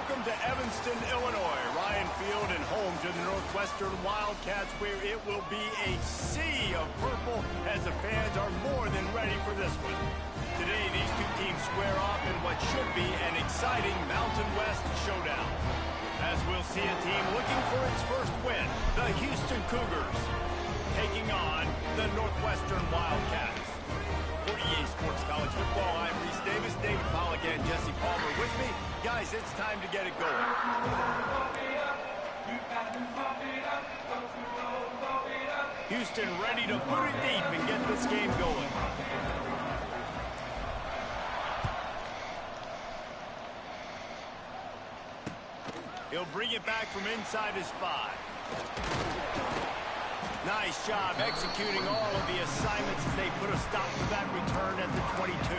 Welcome to Evanston, Illinois. Ryan Field and home to the Northwestern Wildcats, where it will be a sea of purple as the fans are more than ready for this one. Today, these two teams square off in what should be an exciting Mountain West showdown. As we'll see a team looking for its first win, the Houston Cougars, taking on the Northwestern Wildcats. For EA Sports College Football, I'm Reese Davis, David Polligan, Jesse Palmer with me. Guys, it's time to get it going. Houston ready to put it deep and get this game going. He'll bring it back from inside his 5. Nice job executing all of the assignments as they put a stop to that return at the 22.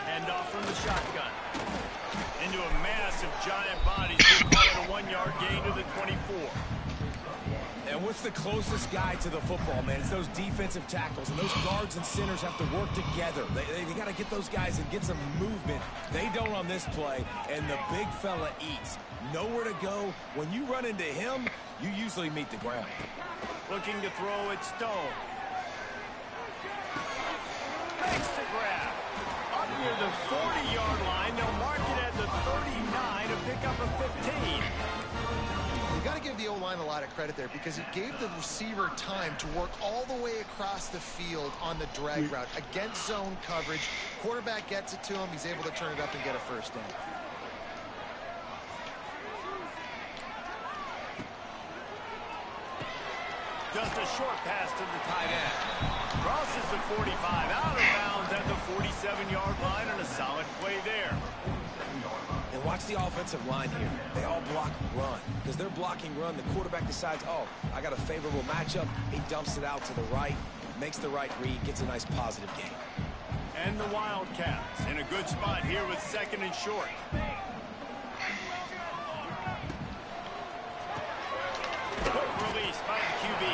Hand off from the shotgun. Into a massive giant body. We'll call it a 1-yard gain to the 24. And what's the closest guy to the football, man? It's those defensive tackles, and those guards and centers have to work together. They got to get those guys and get some movement. They don't on this play, and the big fella eats. Nowhere to go. When you run into him, you usually meet the ground. Looking to throw it, Stone. Makes the grab. Up near the 40-yard line, they'll mark it at the 39 to pick up a 15. You got to give the O-line a lot of credit there because he gave the receiver time to work all the way across the field on the drag route against zone coverage. Quarterback gets it to him. He's able to turn it up and get a first down. Just a short pass to the tight end. Crosses the 45, out of bounds at the 47-yard line, and a solid play there. And watch the offensive line here. They all block run. Because they're blocking run, the quarterback decides, oh, I got a favorable matchup. He dumps it out to the right, makes the right read, gets a nice positive gain. And the Wildcats in a good spot here with 2nd and short. Quick release by the QB.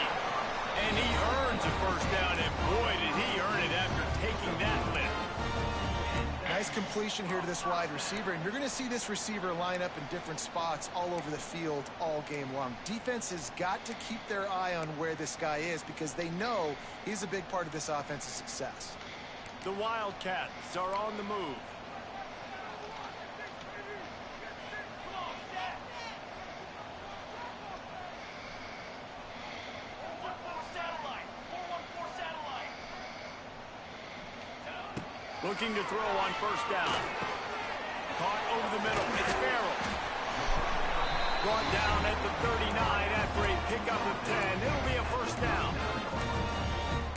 And he earns a first down, and boy, did he earn it after taking that lift. Nice completion here to this wide receiver, and you're going to see this receiver line up in different spots all over the field all game long. Defense has got to keep their eye on where this guy is because they know he's a big part of this offense's success. The Wildcats are on the move. Looking to throw on first down. Caught over the middle. It's Farrell. Brought down at the 39 after a pickup of 10. It'll be a first down.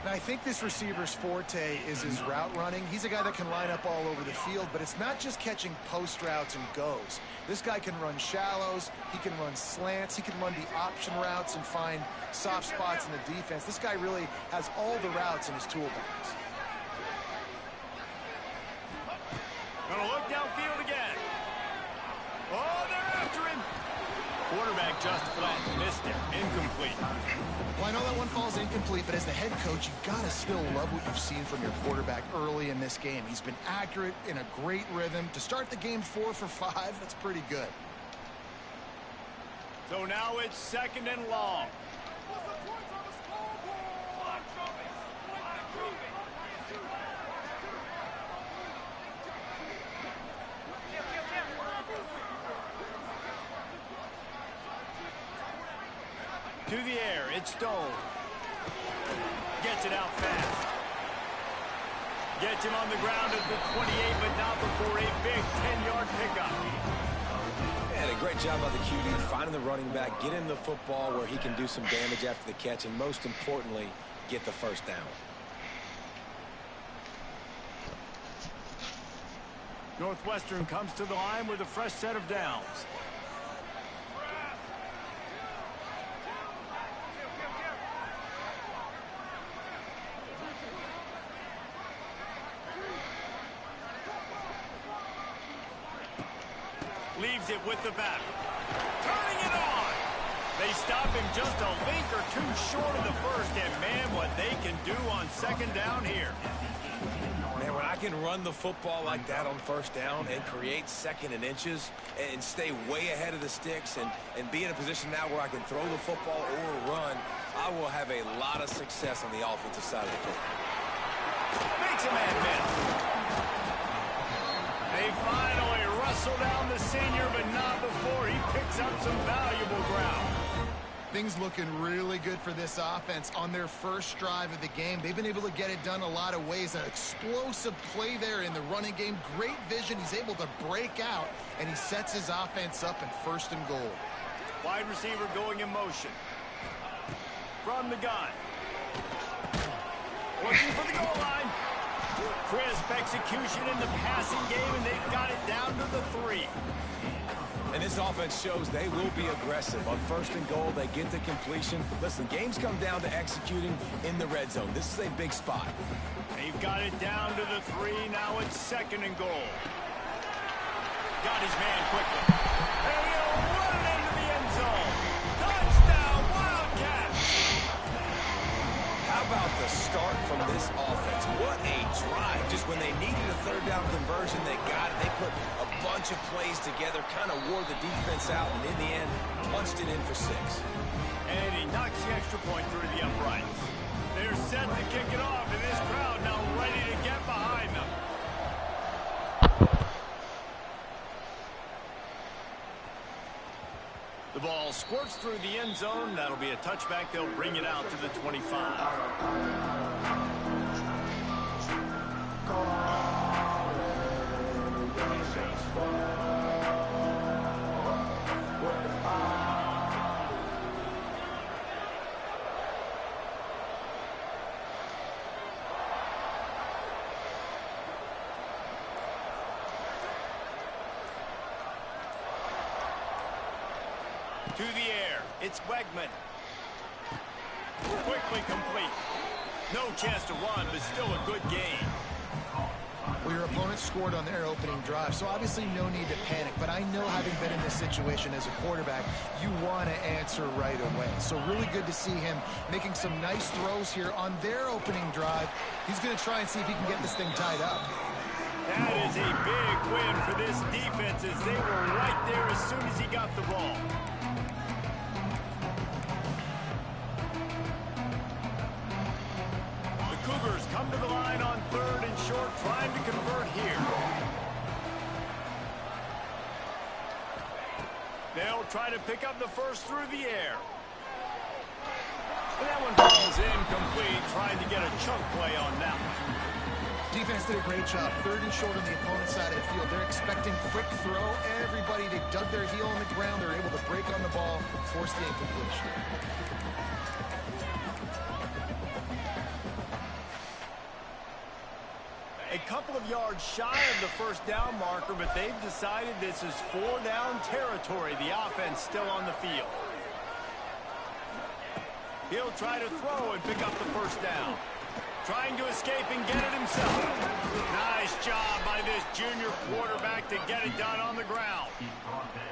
And I think this receiver's forte is his route running. He's a guy that can line up all over the field, but it's not just catching post routes and goes. This guy can run shallows. He can run slants. He can run the option routes and find soft spots in the defense. This guy really has all the routes in his toolbox. Gonna look downfield again. Oh, they're after him. Quarterback just flat missed it. Incomplete. Well, I know that one falls incomplete, but as the head coach, you've got to still love what you've seen from your quarterback early in this game. He's been accurate in a great rhythm. To start the game 4 for 5, that's pretty good. So now it's 2nd and long. To the air, it's Stone. Gets it out fast. Gets him on the ground at the 28, but not before a big 10-yard pickup. And a great job by the QB finding the running back, get him the football where he can do some damage after the catch, and most importantly, get the first down. Northwestern comes to the line with a fresh set of downs. Leaves it with the back. Turning it on. They stop him just a link or two short of the first, and man, what they can do on second down here. Man, when I can run the football like that on first down and create second and inches and stay way ahead of the sticks and be in a position now where I can throw the football or run, I will have a lot of success on the offensive side of the football. Makes a man miss. They finally wrestle down the senior, but not before he picks up some valuable ground. Things looking really good for this offense on their first drive of the game. They've been able to get it done a lot of ways. An explosive play there in the running game. Great vision. He's able to break out, and he sets his offense up in first and goal. Wide receiver going in motion. From the gun. Looking for the goal line. Crisp execution in the passing game, and they've got it down to the 3. And this offense shows they will be aggressive. On first and goal, they get the completion. Listen, games come down to executing in the red zone. This is a big spot. They've got it down to the 3. Now it's second and goal. Got his man quickly. And he'll run it into the end zone. Touchdown, Wildcats! How about the start from this offense? What a drive. Just when they needed a third down conversion, they got it. They put a bunch of plays together, kind of wore the defense out, and in the end, punched it in for 6. And he knocks the extra point through the uprights. They're set to kick it off, and this crowd now ready to get behind them. The ball squirts through the end zone. That'll be a touchback. They'll bring it out to the 25. To the air, it's Wegman. Quickly complete. No chance to run, but still a good gain. Well, your opponent scored on their opening drive, so obviously no need to panic. But I know, having been in this situation as a quarterback, you want to answer right away. So really good to see him making some nice throws here on their opening drive. He's going to try and see if he can get this thing tied up. That is a big win for this defense, as they were right there as soon as he got the ball. Cougars come to the line on third and short, trying to convert here. They'll try to pick up the first through the air. And that one falls incomplete, trying to get a chunk play on that one. Defense did a great job. Third and short on the opponent's side of the field. They're expecting quick throw. Everybody, they dug their heel on the ground. They're able to break on the ball, force the incompletion. A couple of yards shy of the first down marker, but they've decided this is 4-down territory. The offense still on the field. He'll try to throw and pick up the first down. Trying to escape and get it himself. Nice job by this junior quarterback to get it done on the ground.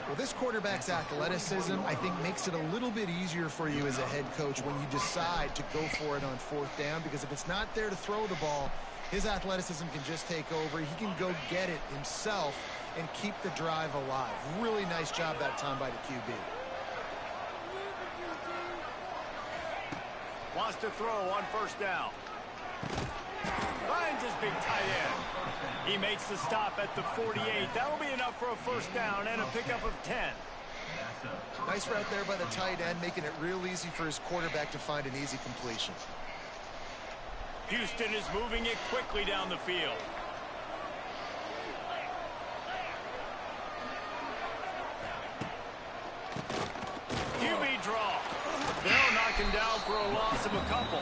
Well, this quarterback's athleticism, I think, makes it a little bit easier for you as a head coach when you decide to go for it on fourth down, because if it's not there to throw the ball, his athleticism can just take over. He can go get it himself and keep the drive alive. Really nice job that time by the QB. Wants to throw on first down. Finds his big tight end. He makes the stop at the 48. That'll be enough for a first down and a pickup of 10. Nice route there by the tight end, making it real easy for his quarterback to find an easy completion. Houston is moving it quickly down the field. QB draw. They'll knock him down for a loss of a couple.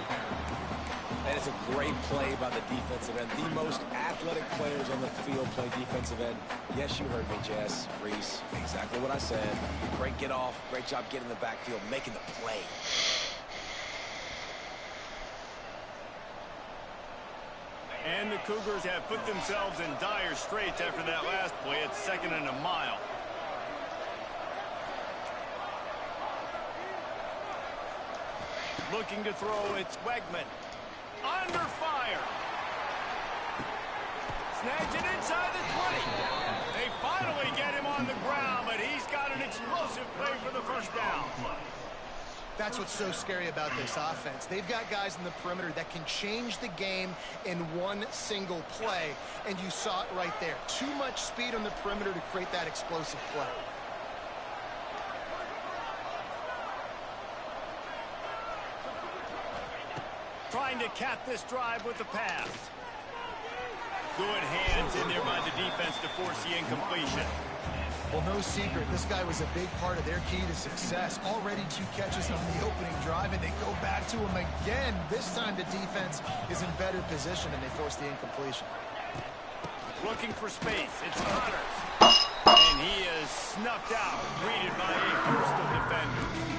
And it's a great play by the defensive end. The most athletic players on the field play defensive end. Yes, you heard me, Jess, Reese. Exactly what I said. Great get off. Great job getting in the backfield, making the play. And the Cougars have put themselves in dire straits after that last play. It's 2nd and a mile. Looking to throw, it's Wegman. Under fire. Snags it inside the 20. They finally get him on the ground, but he's got an explosive play for the first down. That's what's so scary about this offense. They've got guys in the perimeter that can change the game in one single play, and you saw it right there. Too much speed on the perimeter to create that explosive play. Trying to cap this drive with the pass. Good hands in there by the defense to force the incompletion. Well, no secret, this guy was a big part of their key to success. Already 2 catches on the opening drive, and they go back to him again. This time the defense is in better position, and they force the incompletion. Looking for space. It's Connors. And he is snuffed out, greeted by a host of defenders.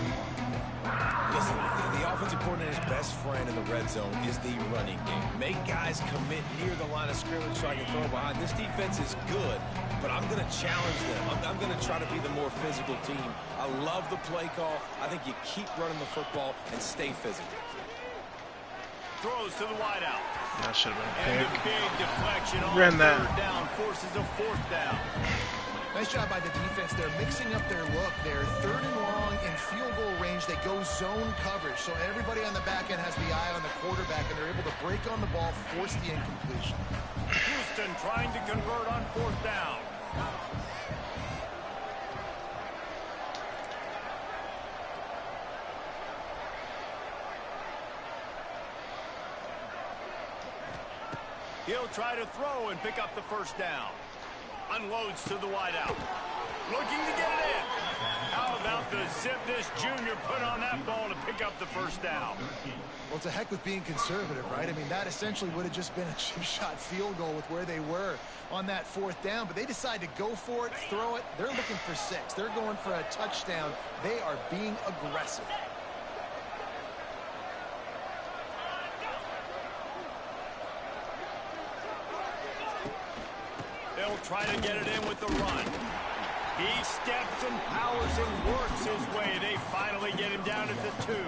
Listen, the offensive coordinator's best friend in the red zone is the running game. Make guys commit near the line of scrimmage so I can throw behind. This defense is good, but I'm going to challenge them. I'm going to try to be the more physical team. I love the play call. I think you keep running the football and stay physical. Throws to the wideout. That should have And been a a pick. big deflection on Ran that. third down forces a 4th down. Nice job by the defense. They're mixing up their look. They're 3rd and long in field goal range. They go zone coverage. So everybody on the back end has the eye on the quarterback, and they're able to break on the ball, force the incompletion. Houston trying to convert on 4th down. He'll try to throw and pick up the first down. Unloads to the wideout. Looking to get it in. How about the zip this junior put on that ball to pick up the first down? Well, to heck with being conservative, right? I mean, that essentially would have just been a chip-shot field goal with where they were on that 4th down. But they decide to go for it, throw it. They're looking for 6. They're going for a touchdown. They are being aggressive. They'll try to get it in with the run. He steps and powers and works his way. They finally get him down at the 2.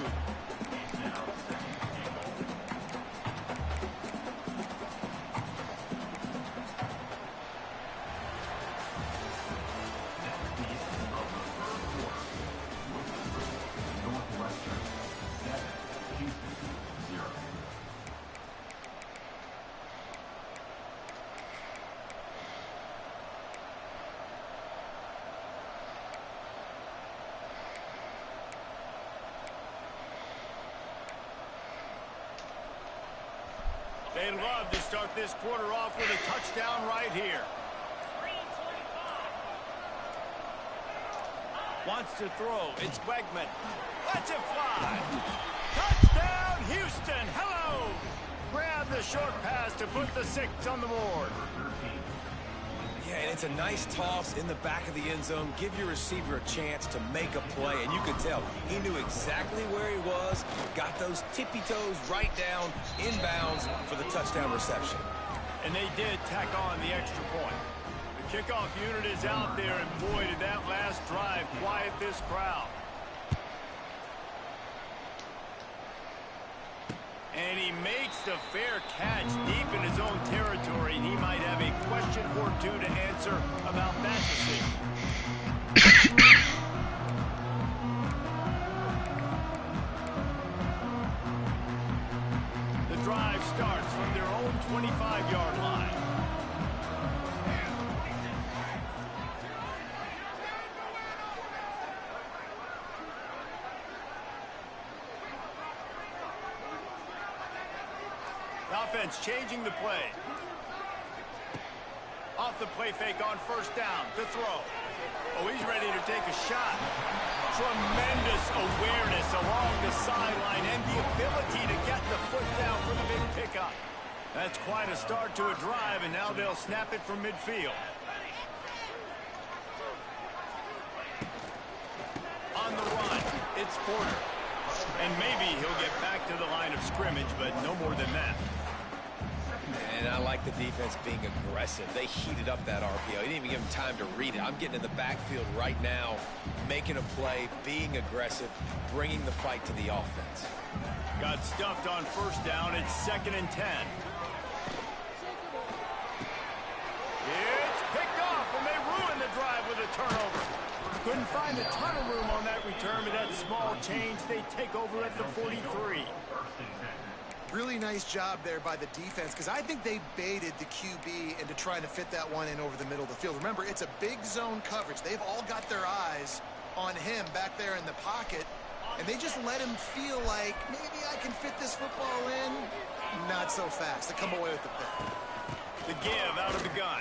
They'd love to start this quarter off with a touchdown right here. Wants to throw. It's Wegman. Lets it fly. Touchdown, Houston. Hello. Grab the short pass to put the 6 on the board. Yeah, and it's a nice toss in the back of the end zone. Give your receiver a chance to make a play, and you could tell he knew exactly where he was, got those tippy toes right down, inbounds for the touchdown reception. And they did tack on the extra point. The kickoff unit is out there, and boy, did that last drive quiet this crowd. And he makes the fair catch deep in his own territory, and he might have a question or 2 to answer about that decision. The drive starts from their own 25-yard line. Offense changing the play. Off the play fake on 1st down to throw. Oh, he's ready to take a shot. Tremendous awareness along the sideline and the ability to get the foot down for the big pickup. That's quite a start to a drive, and now they'll snap it from midfield. On the run, it's Porter. And maybe he'll get back to the line of scrimmage, but no more than that. And I like like the defense being aggressive. They heated up that RPO. He didn't even give him time to read it. I'm getting in the backfield right now, making a play, being aggressive, bringing the fight to the offense. Got stuffed on first down. It's 2nd and 10. It's picked off, and they ruin the drive with a turnover. Couldn't find a ton of room on that return, but that small change, they take over at the 43. Really nice job there by the defense, because I think they baited the QB into trying to fit that one in over the middle of the field. Remember, it's a big zone coverage. They've all got their eyes on him back there in the pocket, and they just let him feel like, maybe I can fit this football in. Not so fast. They come away with the pick. The give out of the gun.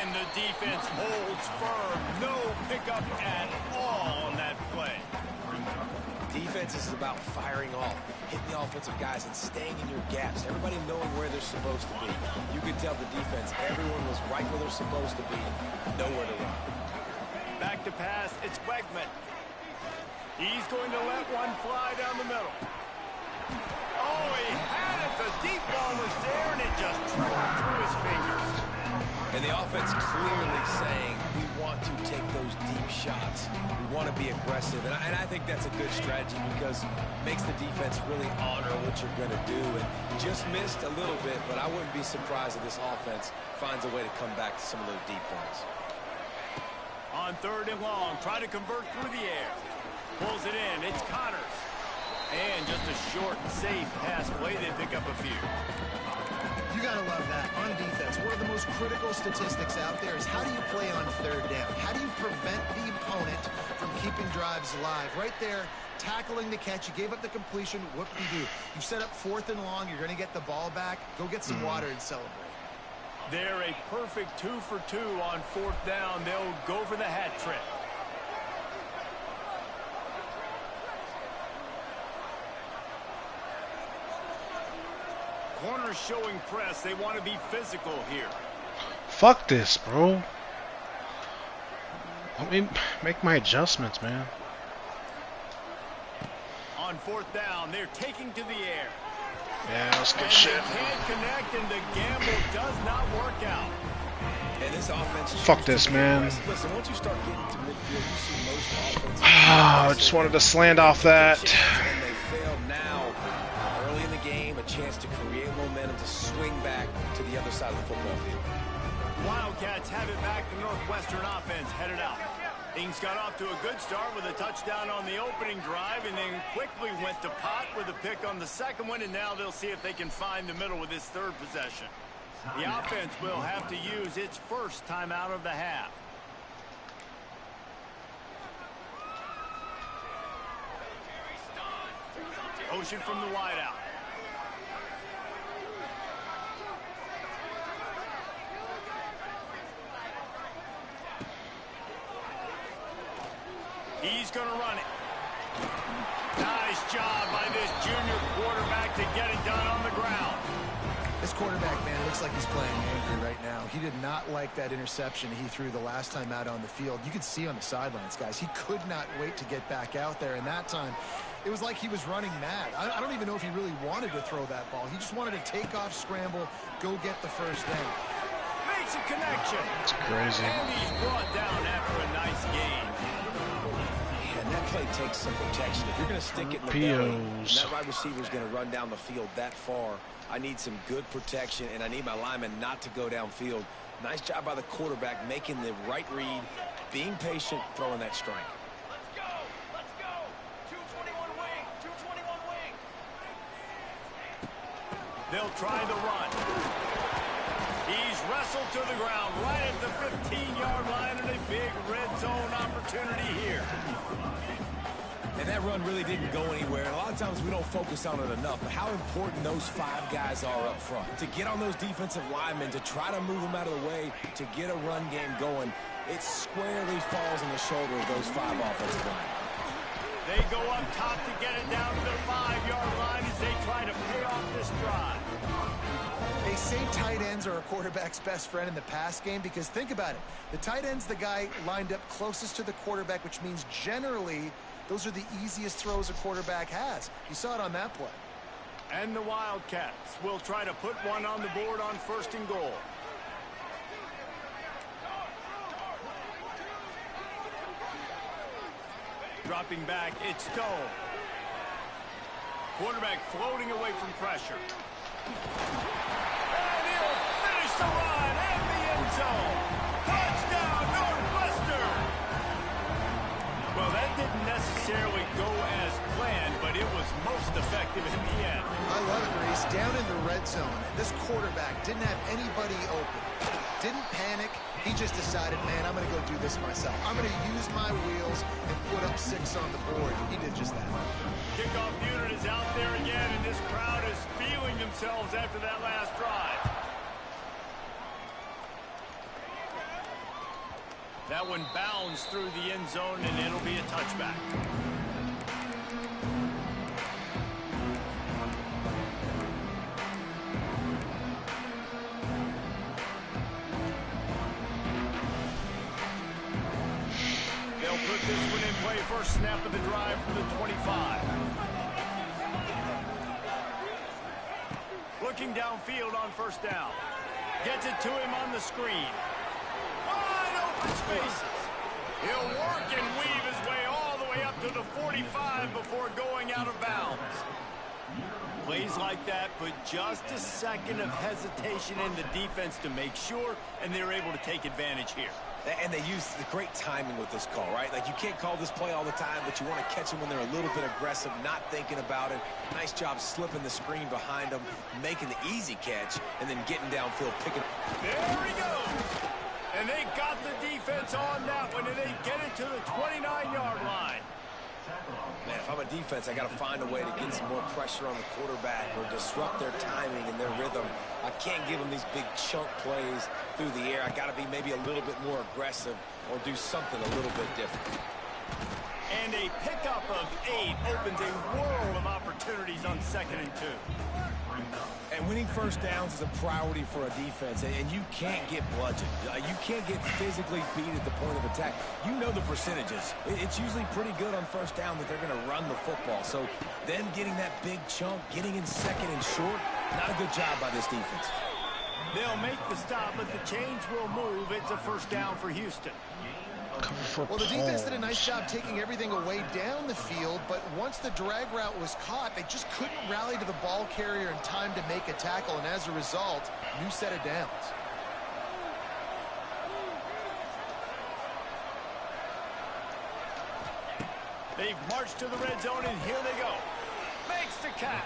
And the defense holds firm. No pickup at all on that play. Defense is about firing off, hitting the offensive guys, and staying in your gaps. Everybody knowing where they're supposed to be. You could tell the defense, everyone was right where they're supposed to be. Nowhere to run. Back to pass, it's Wegman. He's going to let one fly down the middle. Oh, he had it. The deep ball was there, and it just drilled through his fingers. And the offense clearly saying, we want to take those deep shots. We want to be aggressive. And I think that's a good strategy because it makes the defense really honor what you're going to do. And just missed a little bit, but I wouldn't be surprised if this offense finds a way to come back to some of those deep points. On 3rd and long, try to convert through the air. Pulls it in. It's Connors. And just a short, safe pass play. They pick up a few. You got to love that. On defense, one of the most critical statistics out there is how do you play on 3rd down? How do you prevent the opponent from keeping drives alive? Right there, tackling the catch. You gave up the completion. What do you do? You set up 4th and long. You're going to get the ball back. Go get some water and celebrate. They're a perfect 2 for 2 on 4th down. They'll go for the hat trick. Corners showing press. They want to be physical here. Fuck this, bro. Let me make my adjustments, man. On 4th down, they're taking to the air. Yeah, that's good and shit. They can't connect, and the gamble does not work out. And this offense. Fuck this, man. Listen, once you start getting to midfield, you see most offenses. I just wanted to slant off that. And they failed now. Early in the game, a chance to create momentum to swing back to the other side of the football field. Wildcats have it back. The Northwestern offense headed out. Things got off to a good start with a touchdown on the opening drive, and then quickly went to pot with a pick on the second one, and now they'll see if they can find the middle with this 3rd possession. The offense will have to use its first timeout of the half. Ocean from the wideout. He's going to run it. Nice job by this junior quarterback to get it done on the ground. This quarterback, man, looks like he's playing angry right now. He did not like that interception he threw the last time out on the field. You could see on the sidelines, guys, he could not wait to get back out there. And that time, it was like he was running mad. I don't even know if he really wanted to throw that ball. He just wanted to take off, scramble, go get the first down. Makes a connection. It's crazy. And he's brought down after a nice gain. And that play takes some protection. If you're going to stick it in the belly, and that wide receiver is going to run down the field that far, I need some good protection, and I need my lineman not to go downfield. Nice job by the quarterback making the right read, being patient, throwing that strike. Let's go. Let's go. 221 wing. 221 wing. They'll try the run. He's wrestled to the ground right at the 15-yard line, and a big red zone opportunity here. And that run really didn't go anywhere. And a lot of times we don't focus on it enough. But how important those 5 guys are up front. To get on those defensive linemen, to try to move them out of the way, to get a run game going, it squarely falls on the shoulder of those 5 offensive linemen. They go up top to get it down to the 5-yard line as they try to pay off this drive. They say tight ends are a quarterback's best friend in the pass game because think about it. The tight end's the guy lined up closest to the quarterback, which means generally those are the easiest throws a quarterback has. You saw it on that play. And the Wildcats will try to put one on the board on 1st and goal. Dropping back, it's Stone. Quarterback floating away from pressure. And he'll finish the run and the end zone. Touchdown, Northwestern! Well, that didn't necessarily go as planned, but it was most effective in the end. I love it, Reese. Down in the red zone, this quarterback didn't have anybody open. Didn't panic. He just decided, man, I'm going to go do this myself. I'm going to use my wheels and put up 6 on the board. He did just that. Kickoff unit is out there again, and this crowd is feeling themselves after that last drive. That one bounds through the end zone, and it'll be a touchback. They'll put this one in play. First snap of the drive from the 25. Looking downfield on 1st down. Gets it to him on the screen. Wide open spaces. He'll work and weave his way all the way up to the 45 before going out of bounds. Plays like that put just a second of hesitation in the defense to make sure, and they're able to take advantage here. And they use the great timing with this call, right? Like, you can't call this play all the time, but you want to catch them when they're a little bit aggressive, not thinking about it. Nice job slipping the screen behind them, making the easy catch, and then getting downfield, picking. There he goes. And they got the defense on that one, and they get it to the 29-yard line. Man, if I'm a defense, I got to find a way to get some more pressure on the quarterback or disrupt their timing and their rhythm. I can't give them these big chunk plays through the air. I got to be maybe a little bit more aggressive or do something a little bit different. And a pickup of 8 opens a world of opportunities on 2nd and 2. And winning 1st downs is a priority for a defense, and you can't get bludgeoned. You can't get physically beat at the point of attack. You know the percentages. It's usually pretty good on 1st down that they're going to run the football. So them getting that big chunk, getting in 2nd and short, not a good job by this defense. They'll make the stop, but the chains will move. It's a 1st down for Houston. Well, the defense did a nice job taking everything away down the field, but once the drag route was caught, they just couldn't rally to the ball carrier in time to make a tackle, and as a result, new set of downs. They've marched to the red zone, and here they go. Makes the catch.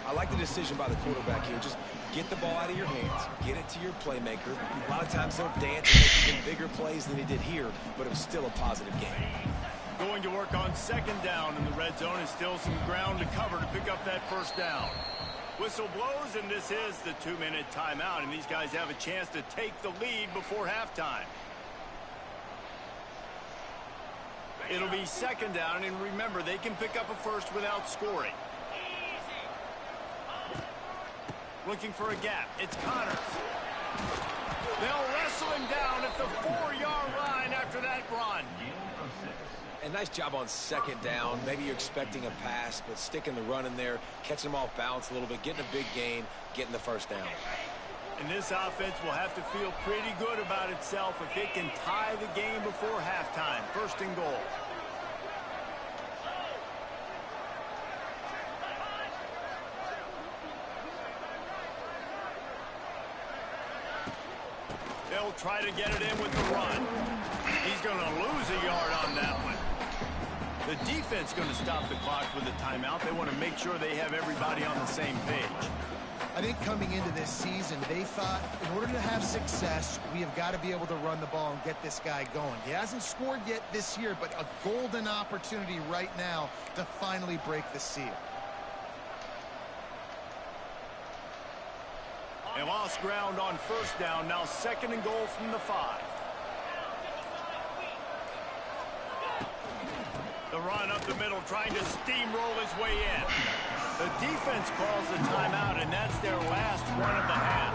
I like the decision by the quarterback here. Just get the ball out of your hands, get it to your playmaker. A lot of times they'll dance and make even bigger plays than he did here, but it was still a positive game. Going to work on 2nd down in the red zone, and still some ground to cover to pick up that 1st down. Whistle blows, and this is the 2-minute timeout, and these guys have a chance to take the lead before halftime. It'll be 2nd down, and remember, they can pick up a 1st without scoring. Looking for a gap. It's Connors. They'll wrestle him down at the 4-yard line after that run. And nice job on 2nd down. Maybe you're expecting a pass, but sticking the run in there, catching them off balance a little bit, getting a big gain, getting the 1st down. And this offense will have to feel pretty good about itself if it can tie the game before halftime. 1st and goal. They'll try to get it in with the run. He's going to lose a yard on that one. The defense going to stop the clock with a timeout. They want to make sure they have everybody on the same page. I think coming into this season, they thought in order to have success, we have got to be able to run the ball and get this guy going. He hasn't scored yet this year, but a golden opportunity right now to finally break the seal. They lost ground on 1st down. Now 2nd and goal from the 5. The run up the middle, trying to steamroll his way in. The defense calls the timeout, and that's their last run of the half.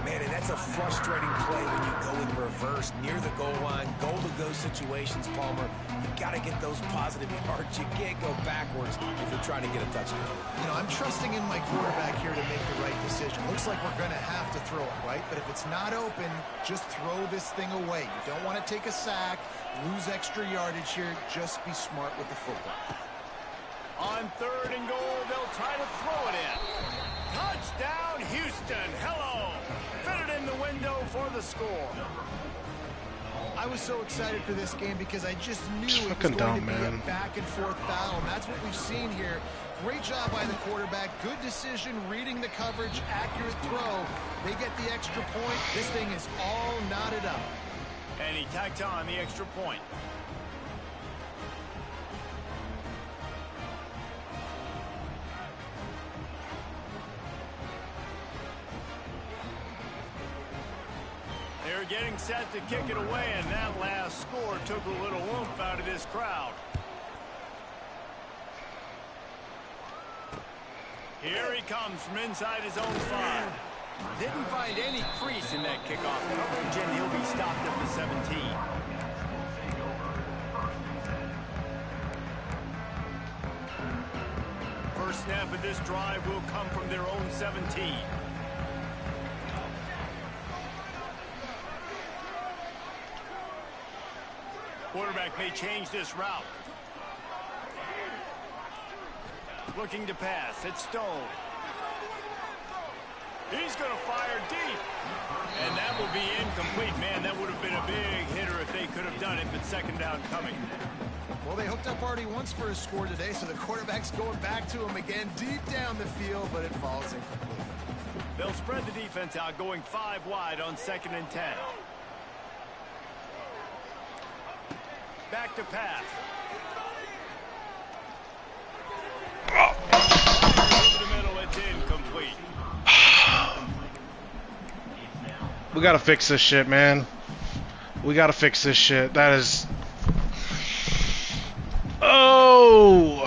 Man, and that That's a frustrating play when you go in reverse near the goal line, goal-to-go situations, Palmer. You got to get those positive yards. You can't go backwards if you're trying to get a touchdown. You know, I'm trusting in my quarterback here to make the right decision. Looks like we're going to have to throw it, right? But if it's not open, just throw this thing away. You don't want to take a sack, lose extra yardage here. Just be smart with the football. On 3rd and goal, they'll try to throw it in. Touchdown, Houston. Hello. Fit it in the window for the score. I was so excited for this game because I just knew it was fucking going dumb, to be man. a back-and-forth battle, and that's what we've seen here. Great job by the quarterback. Good decision, reading the coverage, accurate throw. They get the extra point. This thing is all knotted up. And he tacked on the extra point. They're getting set to kick it away, and that last score took a little oomph out of this crowd. Here he comes from inside his own 5. Didn't find any crease in that kickoff coverage, and he'll be stopped at the 17. First snap of this drive will come from their own 17. Quarterback may change this route. Looking to pass. It's Stone. He's going to fire deep. And that will be incomplete. Man, that would have been a big hitter if they could have done it, but 2nd down coming. Well, they hooked up already once for a score today, so the quarterback's going back to him again deep down the field, but it falls incomplete. They'll spread the defense out, going 5 wide on 2nd and 10. Back to pass. Over the middle, it's incomplete. We gotta fix this shit, man. We gotta fix this shit. That is... Oh!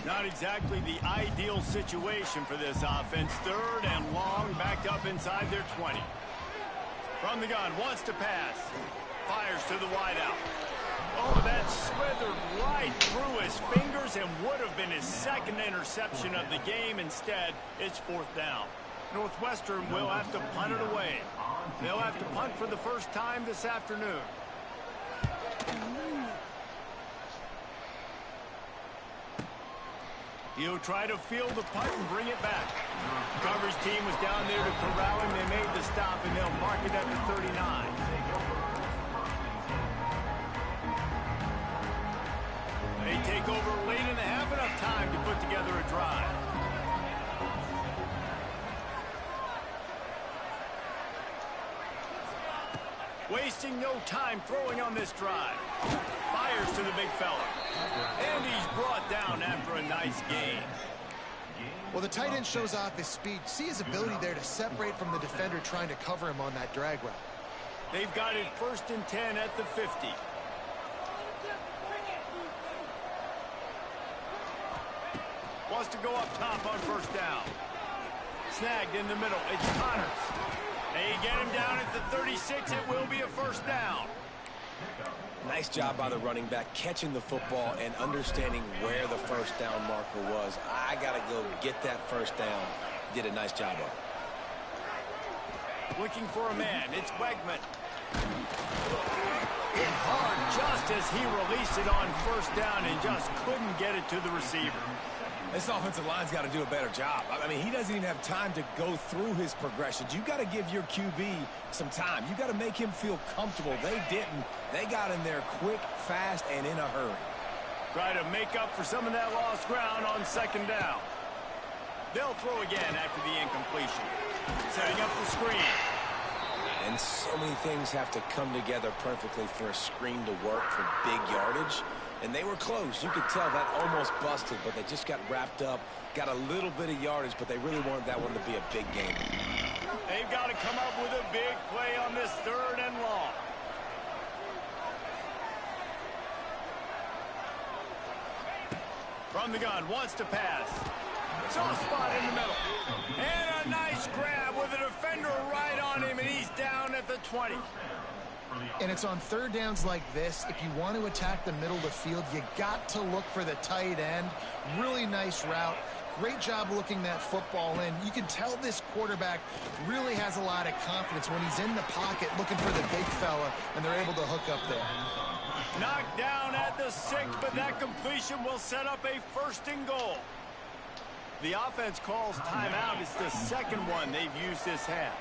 Not exactly the ideal situation for this offense. 3rd and long, backed up inside their 20. From the gun, wants to pass. Fires to the wideout. Oh, that slithered right through his fingers and would have been his 2nd interception of the game. Instead, it's 4th down. Northwestern will have to punt it away. They'll have to punt for the first time this afternoon. He'll try to field the punt and bring it back. Coverage team was down there to corral him. They made the stop, and they'll mark it at the 39. They take over late in the half, enough time to put together a drive. Wasting no time throwing on this drive. Fires to the big fella. And he's brought down after a nice gain. Well, the tight end shows off his speed. See his ability there to separate from the defender trying to cover him on that drag route. They've got it 1st and 10 at the 50. Wants to go up top on 1st down. Snagged in the middle. It's Connors. They get him down at the 36. It will be a 1st down. Nice job by the running back, catching the football and understanding where the 1st down marker was. I got to go get that 1st down. Did a nice job of it. Looking for a man. It's Wegman. Hit hard just as he released it on 1st down and just couldn't get it to the receiver. This offensive line's got to do a better job. I mean, he doesn't even have time to go through his progressions. You got to give your QB some time. You got to make him feel comfortable. They didn't. They got in there quick, fast, and in a hurry. Try to make up for some of that lost ground on 2nd down. They'll throw again after the incompletion. Setting up the screen. And so many things have to come together perfectly for a screen to work for big yardage. And they were close. You could tell that almost busted, but they just got wrapped up, got a little bit of yardage, but they really wanted that one to be a big game. They've got to come up with a big play on this 3rd and long. From the gun, wants to pass. Soft spot in the middle. And a nice grab with a defender right on him, and he's down at the 20. And it's on third downs like this. If you want to attack the middle of the field, you got to look for the tight end. Really nice route. Great job looking that football in. You can tell this quarterback really has a lot of confidence when he's in the pocket looking for the big fella, and they're able to hook up there. Knocked down at the 6, but that completion will set up a 1st and goal. The offense calls timeout. It's the second one they've used this half.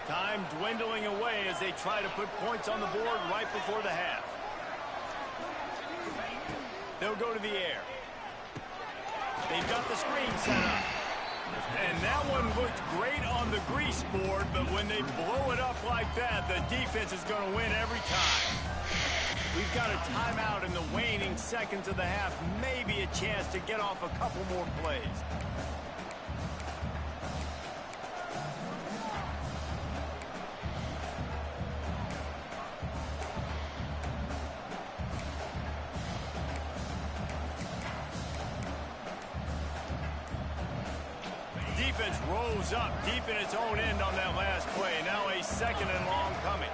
Time dwindling away as they try to put points on the board right before the half. They'll go to the air. They've got the screen set up. And that one looked great on the grease board, but when they blow it up like that, the defense is going to win every time. We've got a timeout in the waning seconds of the half. Maybe a chance to get off a couple more plays. Defense rose up deep in its own end on that last play. Now a 2nd and long coming.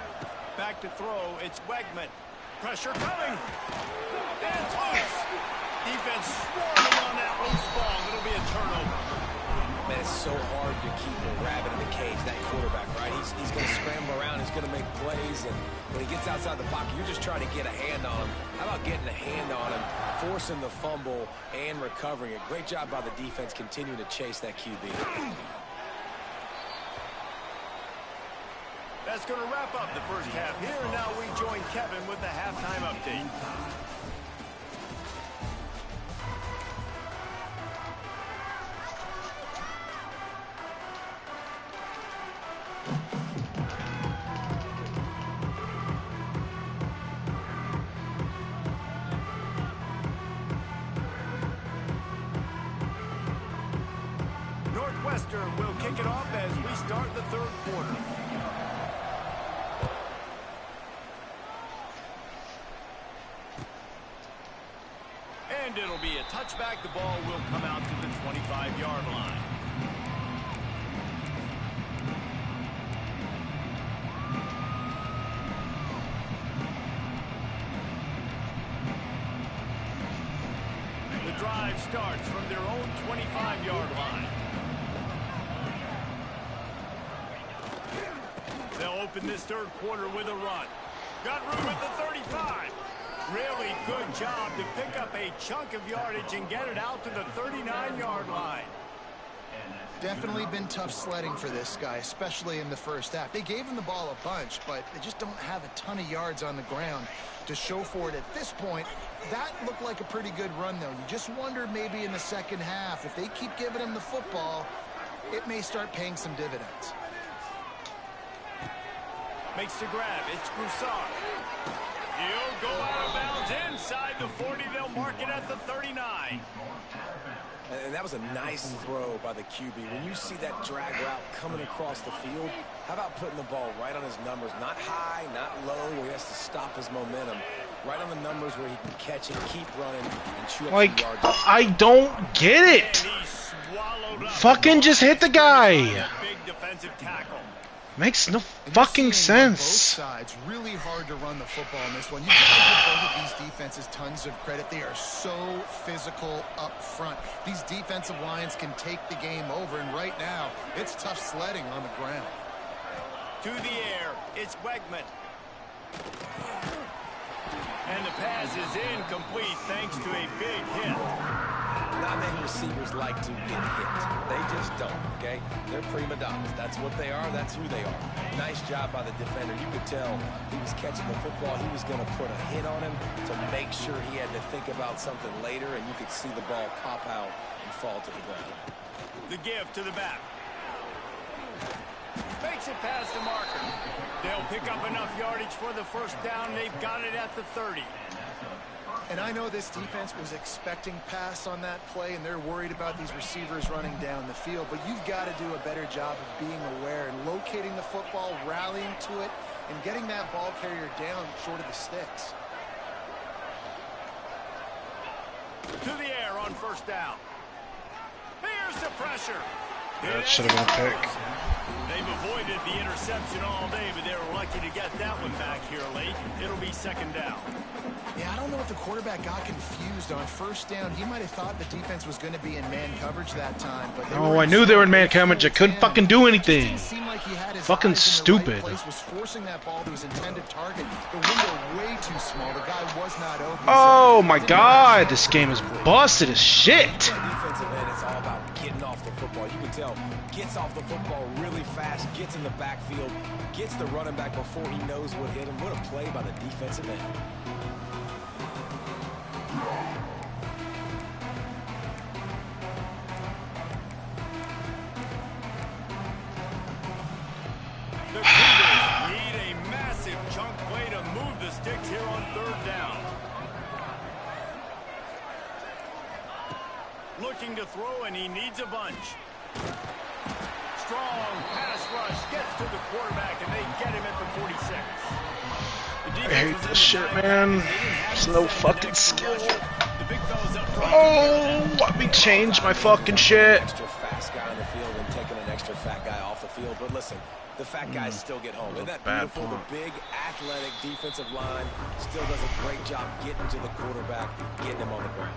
Back to throw. It's Wegman. Pressure coming. And it's loose. Defense swarming on that loose ball. It'll be a turnover. Man, it's so hard to keep a rabbit in the cage, that quarterback, right? He's going to scramble around. He's going to make plays. And when he gets outside the pocket, you're just trying to get a hand on him. How about getting a hand on him, forcing the fumble, and recovering it? Great job by the defense continuing to chase that QB. That's going to wrap up the first half here. And now we join Kevin with the halftime update. Northwestern will kick it off as we start the 3rd quarter. And it'll be a touchback. The ball will come out to the 25-yard line. The drive starts from their own 25-yard line. They'll open this 3rd quarter with a run. Got room at the 35. Really good job to pick up a chunk of yardage and get it out to the 39-yard line. Definitely been tough sledding for this guy, especially in the first half. They gave him the ball a bunch, but they just don't have a ton of yards on the ground to show for it at this point. That looked like a pretty good run, though. You just wonder maybe in the second half, if they keep giving him the football, it may start paying some dividends. Makes the grab. It's Broussard. He'll go out of bounds inside the 40. They'll mark it at the 39. And that was a nice throw by the QB. When you see that drag route coming across the field, how about putting the ball right on his numbers? Not high, not low, where he has to stop his momentum. Right on the numbers where he can catch it, keep running, and chew up some yards. I don't get it. Fucking just hit the guy. Big defensive tackle. Makes no fucking sense. Both sides, really hard to run the football in this one. You got to give both of these defenses tons of credit. They are so physical up front. These defensive lines can take the game over, and right now, it's tough sledding on the ground. To the air, it's Wegman. And the pass is incomplete thanks to a big hit. Not many receivers like to get hit. They just don't, okay? They're prima donnas. That's what they are. That's who they are. Nice job by the defender. You could tell he was catching the football. He was going to put a hit on him to make sure he had to think about something later, and you could see the ball pop out and fall to the ground. The give to the back. Makes it past the marker. They'll pick up enough yardage for the first down. They've got it at the 30. And I know this defense was expecting pass on that play, and they're worried about these receivers running down the field. But you've got to do a better job of being aware and locating the football, rallying to it, and getting that ball carrier down short of the sticks. To the air on first down. Here's Here's the pressure. That should have been a pick. They've avoided the interception all day, but they were lucky to get that one back here late. It'll be second down. Yeah, I don't know if the quarterback got confused on first down. He might have thought the defense was going to be in man coverage that time. But Oh, I knew they were in man coverage. I couldn't fucking do anything. Like fucking stupid. Right, was forcing that ball to his intended target. The window way too small. The guy was not open. Oh my God, this game is busted as shit. Defensive end, it's all about getting off the football. You can tell, gets off the football really fast, gets in the backfield, gets the running back before he knows what hit him. What a play by the defensive end. The Cougars need a massive chunk play to move the sticks here on third down. Looking to throw, and he needs a bunch. Strong pass rush gets to the quarterback, and they get him at the 46. I hate this shit, man. There's no fucking skill. Oh, let me change my fucking shit. Extra fast guy on the field and taking an extra fat guy off the field. But listen, the fat guys still get home. Isn't that beautiful? The big, athletic defensive line still does a great job getting to the quarterback, getting him on the ground.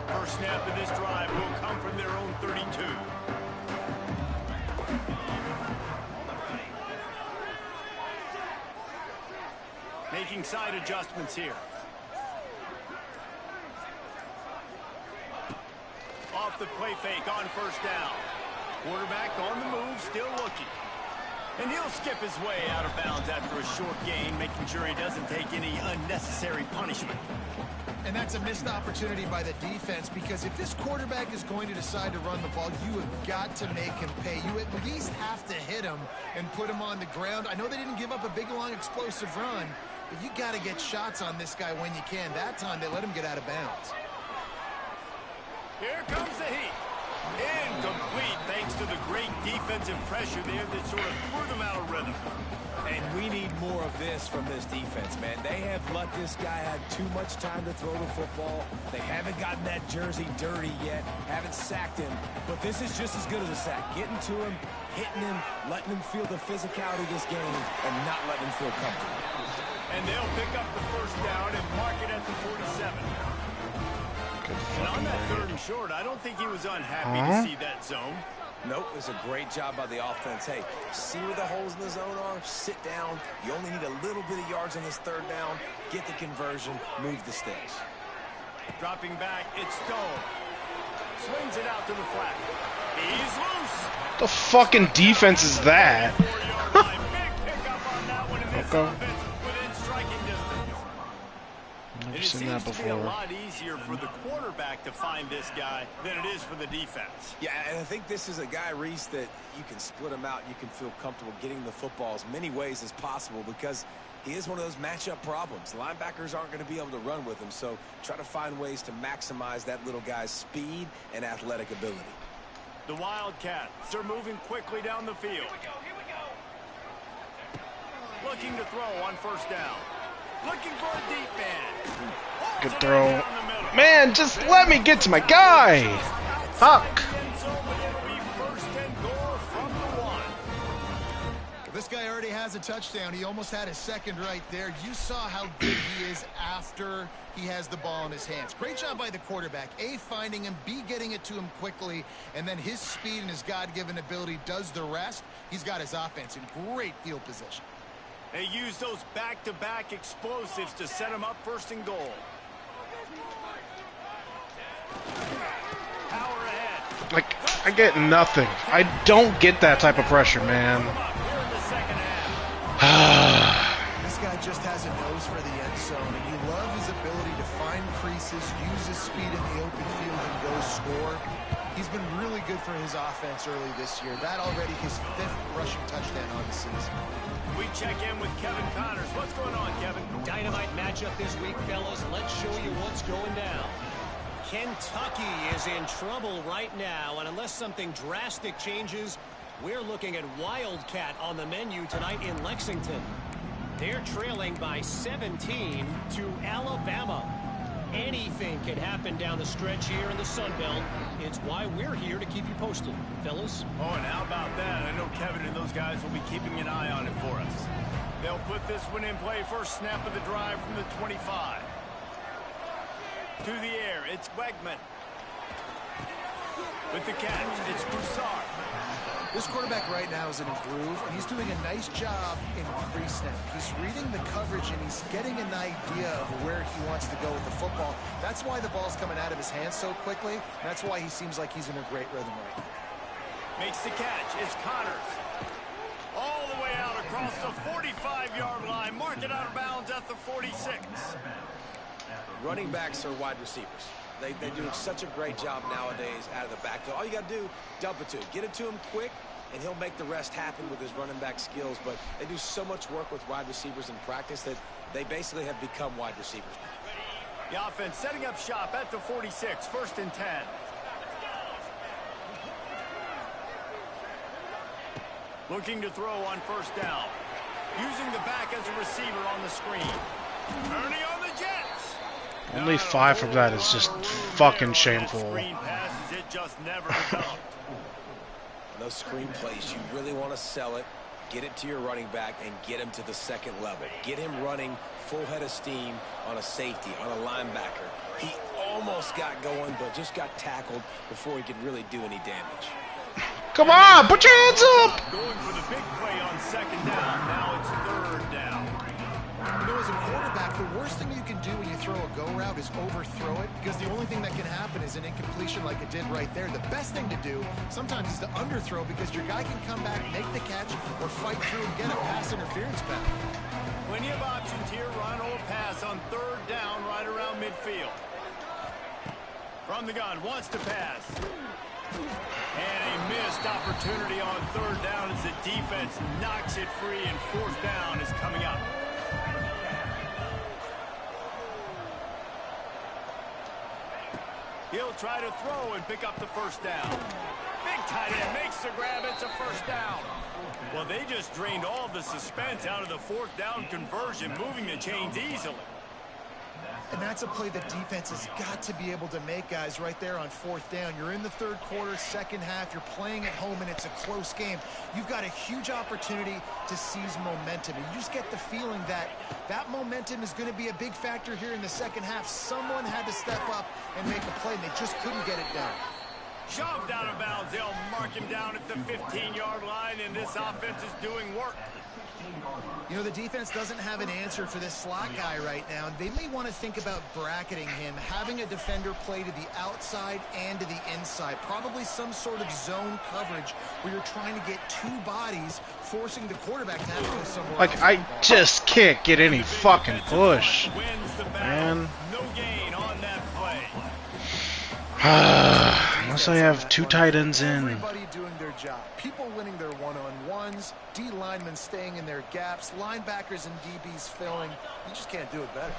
First snap of this drive will come from their own 32. Making side adjustments here. Off the play fake on first down. Quarterback on the move, still looking. And he'll skip his way out of bounds after a short gain, making sure he doesn't take any unnecessary punishment. And that's a missed opportunity by the defense, because if this quarterback is going to decide to run the ball, you have got to make him pay. You at least have to hit him and put him on the ground. I know they didn't give up a big, long, explosive run, but you got to get shots on this guy when you can. That time, they let him get out of bounds. Here comes the heat. Incomplete, thanks to the great defensive pressure there that sort of threw them out of rhythm. And we need more of this from this defense, man. They have let this guy have too much time to throw the football. They haven't gotten that jersey dirty yet, haven't sacked him. But this is just as good as a sack. Getting to him, hitting him, letting him feel the physicality of this game, and not letting him feel comfortable. And they'll pick up the first down and mark it at the 47. And on that third and short, I don't think he was unhappy to see that zone. Nope, it's a great job by the offense. Hey, see where the holes in the zone are? Sit down. You only need a little bit of yards on this third down. Get the conversion. Move the sticks. Dropping back, it's Stone. Swings it out to the flat. He's loose. The fucking defense is that? Big pickup on that one, and this Okay. offense within striking distance. And Never it seen seems that to be a before. lot easier for the quarterback to find this guy than it is for the defense. Yeah, and I think this is a guy, Reese, that you can split him out. You can feel comfortable getting the football as many ways as possible, because he is one of those matchup problems. Linebackers aren't going to be able to run with him, so try to find ways to maximize that little guy's speed and athletic ability. The Wildcats are moving quickly down the field. Looking to throw on first down. Looking for a deep man. Good throw. Man, just let me get to my guy. Fuck. This guy already has a touchdown. He almost had a second right there. You saw how good he is after he has the ball in his hands. Great job by the quarterback. A, finding him, B, getting it to him quickly, and then his speed and his God-given ability does the rest. He's got his offense in great field position. They use those back-to-back explosives to set him up first and goal. Power ahead. Like, I get nothing. I don't get that type of pressure, man. This guy just has a nose for the end zone, and you love his ability to find creases, use his speed in the open field, and go score. He's been really good for his offense early this year. That already his 5th rushing touchdown on the season. We check in with Kevin Connors. What's going on, Kevin? Dynamite matchup this week, fellas. Let's show you what's going down. Kentucky is in trouble right now, and unless something drastic changes, we're looking at Wildcat on the menu tonight in Lexington. They're trailing by 17 to Alabama. Anything can happen down the stretch here in the Sun Belt. It's why we're here to keep you posted, fellas. Oh, and how about that? I know Kevin and those guys will be keeping an eye on it for us. They'll put this one in play. First snap of the drive from the 25. To the air, it's Wegman. With the catch, it's Broussard. This quarterback right now is in a groove, and he's doing a nice job in pre-snap. He's reading the coverage, and he's getting an idea of where he wants to go with the football. That's why the ball's coming out of his hands so quickly. That's why he seems like he's in a great rhythm right now. Makes the catch. It's Connors. All the way out across the 45-yard line. Mark it out of bounds at the 46. Running backs are wide receivers. They do such a great job nowadays out of the backfield. All you got to do, dump it to him. Get it to him quick, and he'll make the rest happen with his running back skills. But they do so much work with wide receivers in practice that they basically have become wide receivers. The offense setting up shop at the 46, 1st and 10. Looking to throw on 1st down. Using the back as a receiver on the screen. Ernie on the Jets. Only 5 from that is just fucking shameful. Screen passes, it just never developed. Those screen plays, you really want to sell it, get it to your running back, and get him to the second level. Get him running full head of steam on a safety, on a linebacker. He almost got going, but just got tackled before he could really do any damage. Come on, put your hands up! Going for the big play on 2nd down. Now it's 3rd down. You know, as a quarterback, the worst thing you can do when you throw a go route is overthrow it, because the only thing that can happen is an incompletion like it did right there. The best thing to do sometimes is to underthrow, because your guy can come back, make the catch, or fight through and get a pass interference back. Plenty of options here. Run or pass on 3rd down right around midfield. From the gun, wants to pass. And a missed opportunity on 3rd down as the defense knocks it free, and 4th down is coming up. He'll try to throw and pick up the 1st down. Big tight end makes the grab. It's a 1st down. Well, they just drained all of the suspense out of the 4th down conversion, moving the chains easily. And that's a play the defense has got to be able to make, guys, right there on 4th down. You're in the 3rd quarter, 2nd half. You're playing at home, and it's a close game. You've got a huge opportunity to seize momentum. And you just get the feeling that that momentum is going to be a big factor here in the 2nd half. Someone had to step up and make a play, and they just couldn't get it done. Shoved out of bounds. They'll mark him down at the 15-yard line, and this offense is doing work. You know, the defense doesn't have an answer for this slot guy right now. They may want to think about bracketing him, having a defender play to the outside and to the inside. Probably some sort of zone coverage where you're trying to get 2 bodies, forcing the quarterback to have to go somewhere Like, else. I just can't get any fucking push. Man. No gain on that play. Unless I have 2 tight ends in. Everybody doing their job. People winning their one-on-ones, D linemen staying in their gaps, linebackers and DBs filling. You just can't do it better.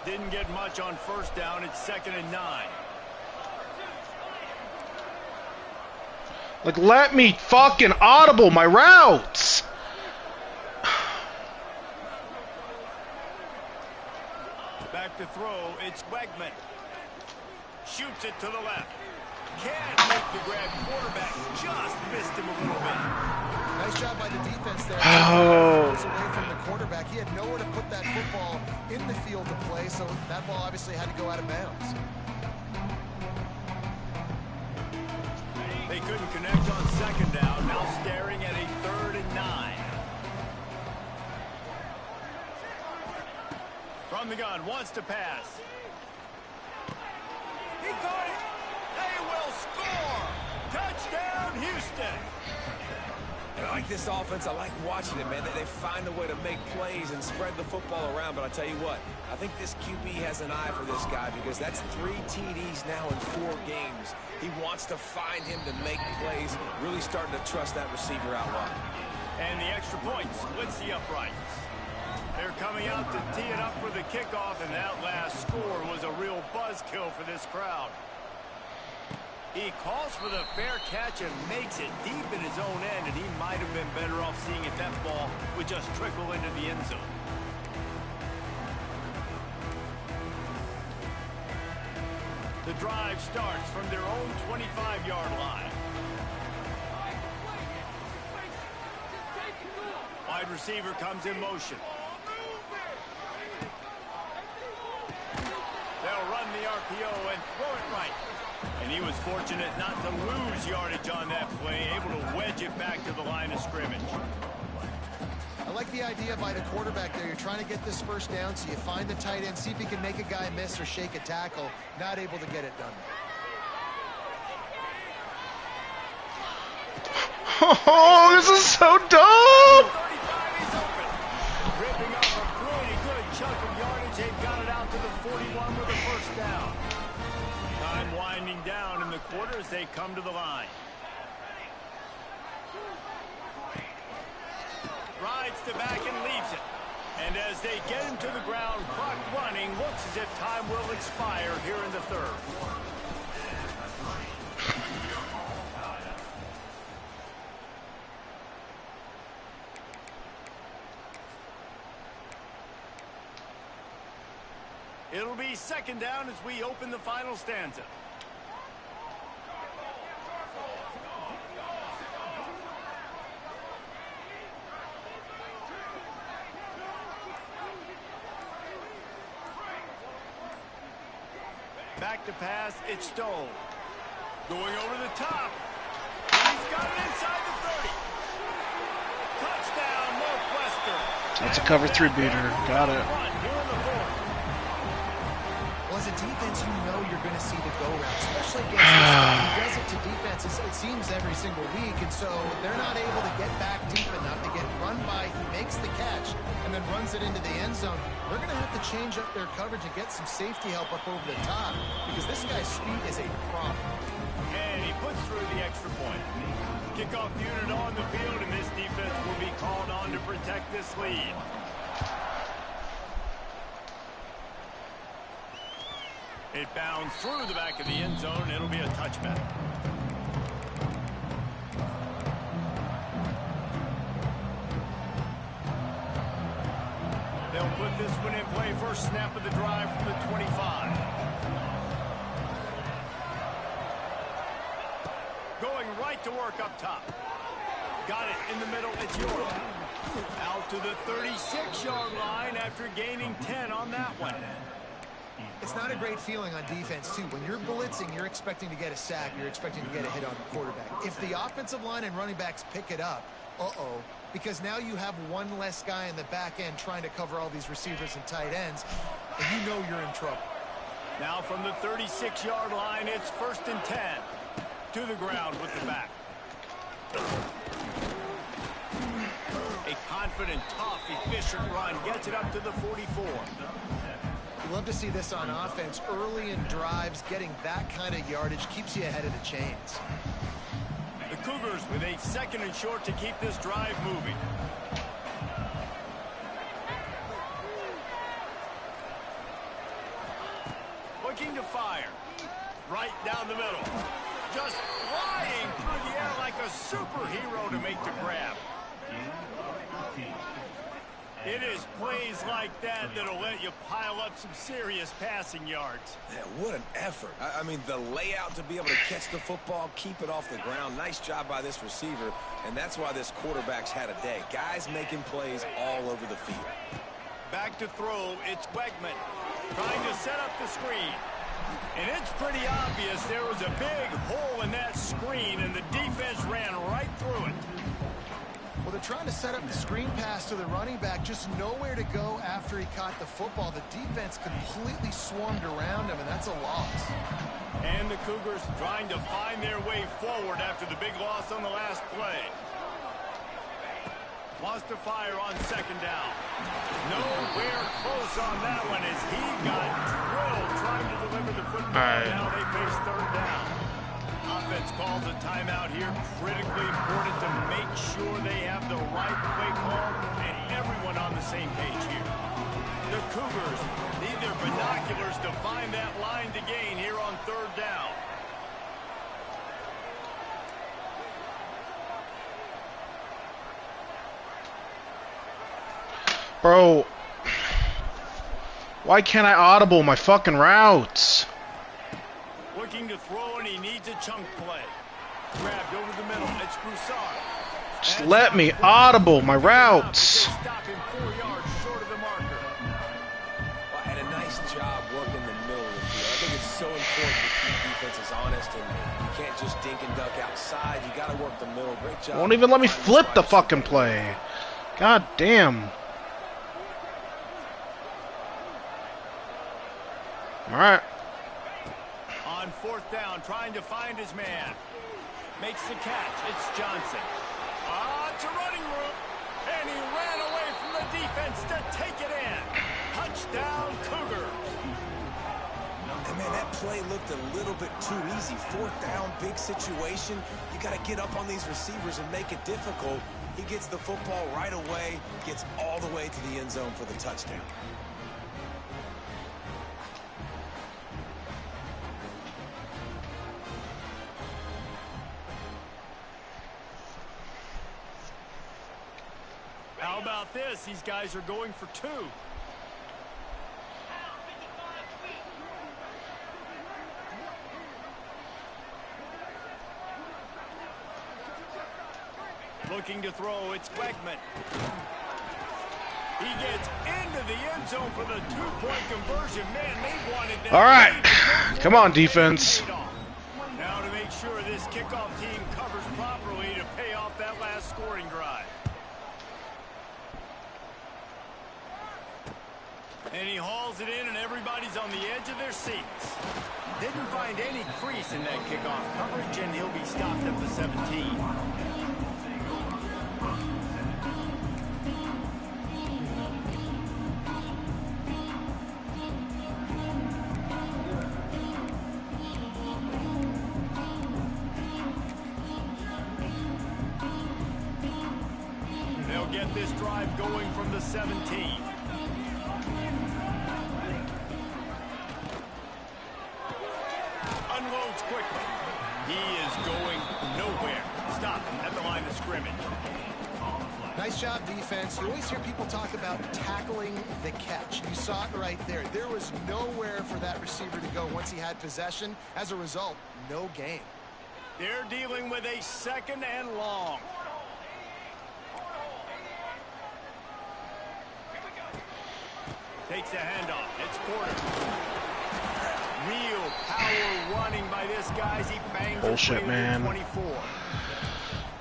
Didn't get much on 1st down. It's 2nd and 9. Like, let me fucking audible my routes. Back to throw. It's Wegman. Shoots it to the left. Can't make the grab. Quarterback just missed him a little bit. Nice job by the defense there. Oh. Away from the quarterback. He had nowhere to put that football in the field to play, so that ball obviously had to go out of bounds. They couldn't connect on 2nd down. Now staring at a 3rd and 9. From the gun, wants to pass. He caught it. They will score. Touchdown, Houston. And I like this offense. I like watching it, man. They find a way to make plays and spread the football around. But I'll tell you what, I think this QB has an eye for this guy, because that's 3 TDs now in 4 games. He wants to find him to make plays, really starting to trust that receiver out wide. And the extra point splits the uprights. They're coming out to tee it up for the kickoff, and that last score was a real buzzkill for this crowd. He calls for the fair catch and makes it deep in his own end, and he might have been better off seeing if that ball would just trickle into the end zone. The drive starts from their own 25-yard line. Wide receiver comes in motion. They'll run the RPO and throw it right. And he was fortunate not to lose yardage on that play, able to wedge it back to the line of scrimmage. I like the idea by the quarterback there. You're trying to get this first down, so you find the tight end, see if he can make a guy miss or shake a tackle. Not able to get it done. Oh, this is so dope! 35 is open. Ripping up a pretty good chunk of yardage. They've got it out to the 41 with a first down. Time winding down in the quarter as they come to the line. Rides to back and leaves it. And as they get him to the ground, clock running, looks as if time will expire here in the third. It'll be second down as we open the final stanza. Back to pass, it's Stone. Going over the top. He's got it inside the 30. Touchdown, Northwestern. That's a cover 3 beater. Got it. Well, as a defense, you know you're going to see the go route, especially against this guy. He does it to defenses, it seems, every single week, and so they're not able to get back deep enough to get run by. He makes the catch and then runs it into the end zone. They're going to have to change up their coverage and get some safety help up over the top because this guy's speed is a problem. And he puts through the extra point. Kickoff unit on the field, and this defense will be called on to protect this lead. It bounds through the back of the end zone. It'll be a touchback. They'll put this one in play. First snap of the drive from the 25. Going right to work up top. Got it in the middle. It's York. Out to the 36-yard line after gaining 10 on that one. It's not a great feeling on defense, too. When you're blitzing, you're expecting to get a sack. You're expecting to get a hit on the quarterback. If the offensive line and running backs pick it up, because now you have one less guy in the back end trying to cover all these receivers and tight ends, and you know you're in trouble. Now from the 36-yard line, it's 1st and 10. To the ground with the back. A confident, tough, efficient run gets it up to the 44. You love to see this on offense. Early in drives, getting that kind of yardage keeps you ahead of the chains. The Cougars with a 2nd and short to keep this drive moving. Looking to fire. Right down the middle. Just flying through the air like a superhero to make the grab. It is plays like that that'll let you pile up some serious passing yards. Man, what an effort. I mean, the layout to be able to catch the football, keep it off the ground. Nice job by this receiver, and that's why this quarterback's had a day. Guys making plays all over the field. Back to throw, it's Wegman trying to set up the screen. And it's pretty obvious there was a big hole in that screen, and the defense ran right through it. Well, they're trying to set up the screen pass to the running back, just nowhere to go after he caught the football. The defense completely swarmed around him, and that's a loss. And the Cougars trying to find their way forward after the big loss on the last play. Wants to fire on 2nd down. Nowhere close on that one as he got drilled trying to deliver the football. Now they face 3rd down. Offense calls a timeout here. Critically important to make sure they have the right play call and everyone on the same page here. The Cougars need their binoculars to find that line to gain here on third down. Bro, why can't I audible my fucking routes? Looking to throw, and he needs a chunk play. Grabbed over the middle. It's Broussard. Just let me audible my routes. Stop him 4 yards short of the marker. Well, and a nice job working the middle of the field. I think it's so important to keep defenses honest, and you can't just dink and duck outside. You got to work the middle. Great job. Won't even let me flip the fucking play. God damn. All right. On fourth down, trying to find his man. Makes the catch. It's Johnson. To running room. And he ran away from the defense to take it in. Touchdown, Cougars. And man, that play looked a little bit too easy. Fourth down, big situation. You got to get up on these receivers and make it difficult. He gets the football right away, gets all the way to the end zone for the touchdown. How about this? These guys are going for two. Looking to throw, it's Wegman. He gets into the end zone for the two-point conversion. Man, they wanted that. All right. Come on, defense. Now to make sure this kickoff team covers properly to pay off that last scoring drive. And he hauls it in, and everybody's on the edge of their seats. Didn't find any crease in that kickoff coverage, and he'll be stopped at the 17. They'll get this drive going from the 17. Unloads quickly. He is going nowhere. Stop him at the line of scrimmage. Nice job, defense. You always hear people talk about tackling the catch. You saw it right there. There was nowhere for that receiver to go once he had possession. As a result, no gain. They're dealing with a second and long. Takes a handoff. It's Porter. Real power running by this guy as he bangs Bullshit, man. 24.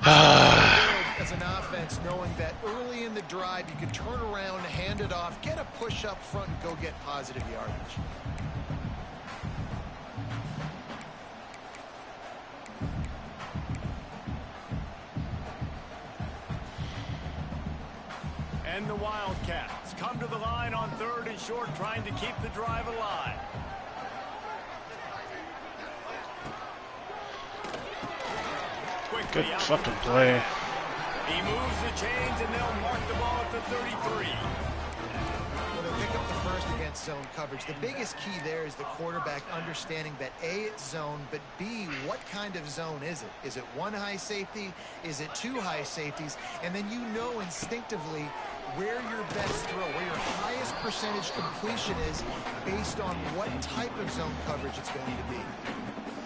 As an offense, knowing that early in the drive you can turn around, hand it off, get a push up front, and go get positive yardage. And the Wildcats come to the line on third and short, trying to keep the drive alive. Good fucking play. He moves the chains, and they'll mark the ball at the 33. Well, they'll pick up the first against zone coverage. The biggest key there is the quarterback understanding that A, it's zone, but B, what kind of zone is it? Is it one high safety? Is it two high safeties? And then you know instinctively where your best throw, where your highest percentage completion is based on what type of zone coverage it's going to be.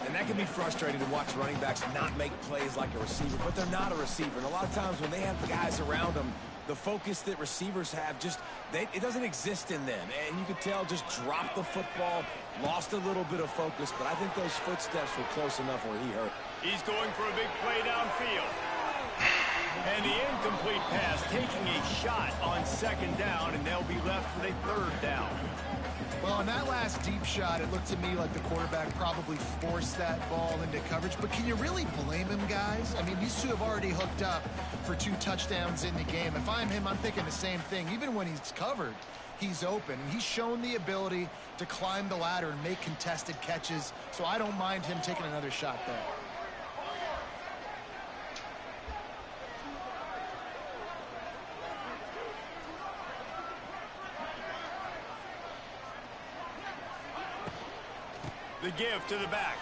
And that can be frustrating to watch running backs not make plays like a receiver, but they're not a receiver. And a lot of times when they have guys around them, the focus that receivers have it doesn't exist in them. And you could tell just dropped the football, lost a little bit of focus, but I think those footsteps were close enough where he hurt. He's going for a big play downfield. And the incomplete pass taking a shot on second down, and they'll be left with a third down. Well, on that last deep shot, it looked to me like the quarterback probably forced that ball into coverage. But can you really blame him, guys? I mean, these two have already hooked up for 2 touchdowns in the game. If I'm him, I'm thinking the same thing. Even when he's covered, he's open. He's shown the ability to climb the ladder and make contested catches, so I don't mind him taking another shot there. The give to the back.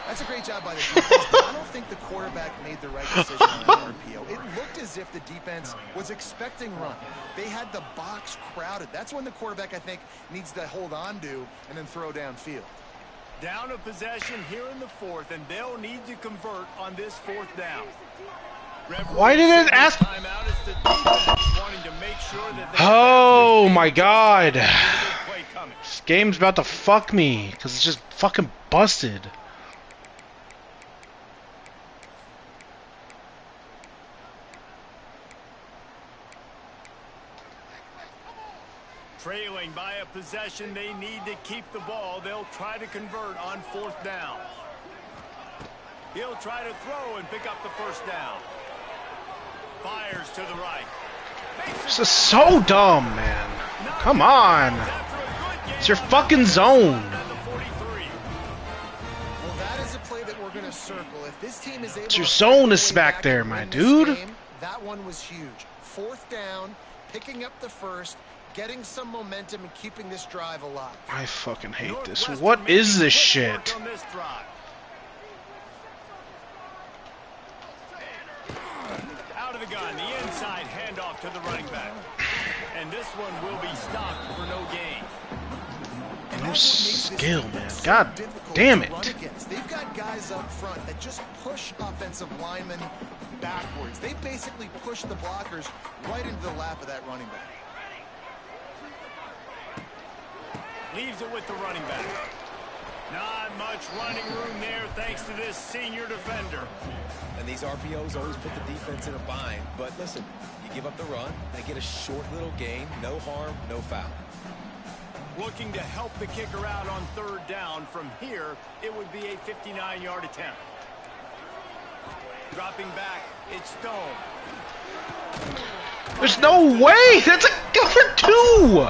That's a great job by the defense. I don't think the quarterback made the right decision on the RPO. It looked as if the defense was expecting run. They had the box crowded. That's when the quarterback, I think, needs to hold on to and then throw downfield. Down a possession here in the fourth, and they'll need to convert on this fourth down. Why did it ask? Timeout. It's the defense wanting to make sure that they Oh my god. This game's about to fuck me because it's just fucking busted. Trailing by a possession, they need to keep the ball. They'll try to convert on fourth down. He'll try to throw and pick up the first down. Fires to the right. This is so dumb, man. Come on. It's your fucking zone. Well, that is a play that we're going to circle. If this team is able It's your to zone is back back there, and my win this dude. game, that one was huge. Fourth down, picking up the first, getting some momentum and keeping this drive alive. I fucking hate this. What is this shit? Out of the gun, the inside handoff to the running back. And this one will be stopped for no gain. No skill, man. God damn it. They've got guys up front that just push offensive linemen backwards. They basically push the blockers right into the lap of that running back. Leaves it with the running back. Not much running room there thanks to this senior defender. And these RPOs always put the defense in a bind. But listen, you give up the run, they get a short little gain, no harm, no foul. Looking to help the kicker out on third down. From here, it would be a 59-yard attempt. Dropping back, it's Stone. There's no way! That's a cover two!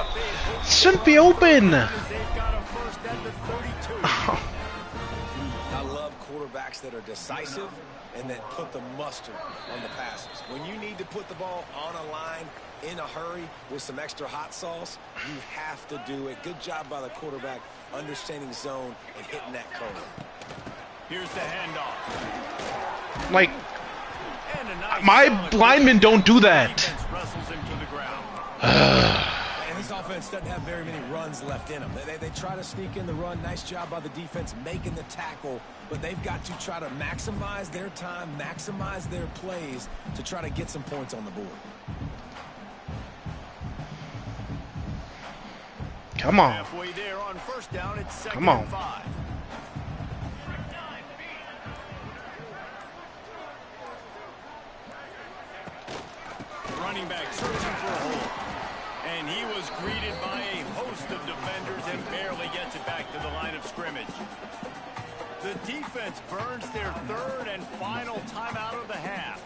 Shouldn't be open! They've got a first at the 32. I love quarterbacks that are decisive and that put the mustard on the passes. When you need to put the ball on a line in a hurry with some extra hot sauce, you have to do it. Good job by the quarterback understanding zone and hitting that corner. Here's the handoff. Like, And a nice my solid linemen don't do that. defense wrestles him to the ground. And this offense doesn't have very many runs left in them. They try to sneak in the run. Nice job by the defense making the tackle, but they've got to try to maximize their time, maximize their plays to try to get some points on the board. Come on. Halfway there on first down, it's second Come on. and 5. Running back searching for a hole. And he was greeted by a host of defenders and barely gets it back to the line of scrimmage. The defense burns their third and final timeout of the half.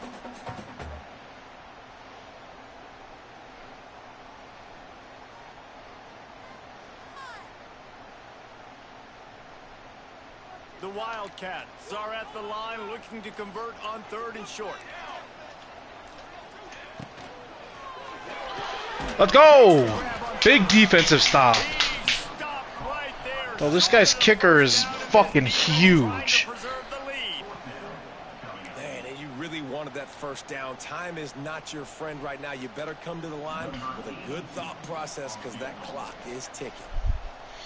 The Wildcats are at the line looking to convert on third and short. Let's go! Big defensive stop. He stopped right there. Oh, this guy's kicker is fucking huge. Preserve the lead. Man, and you really wanted that first down. Time is not your friend right now. You better come to the line with a good thought process because that clock is ticking.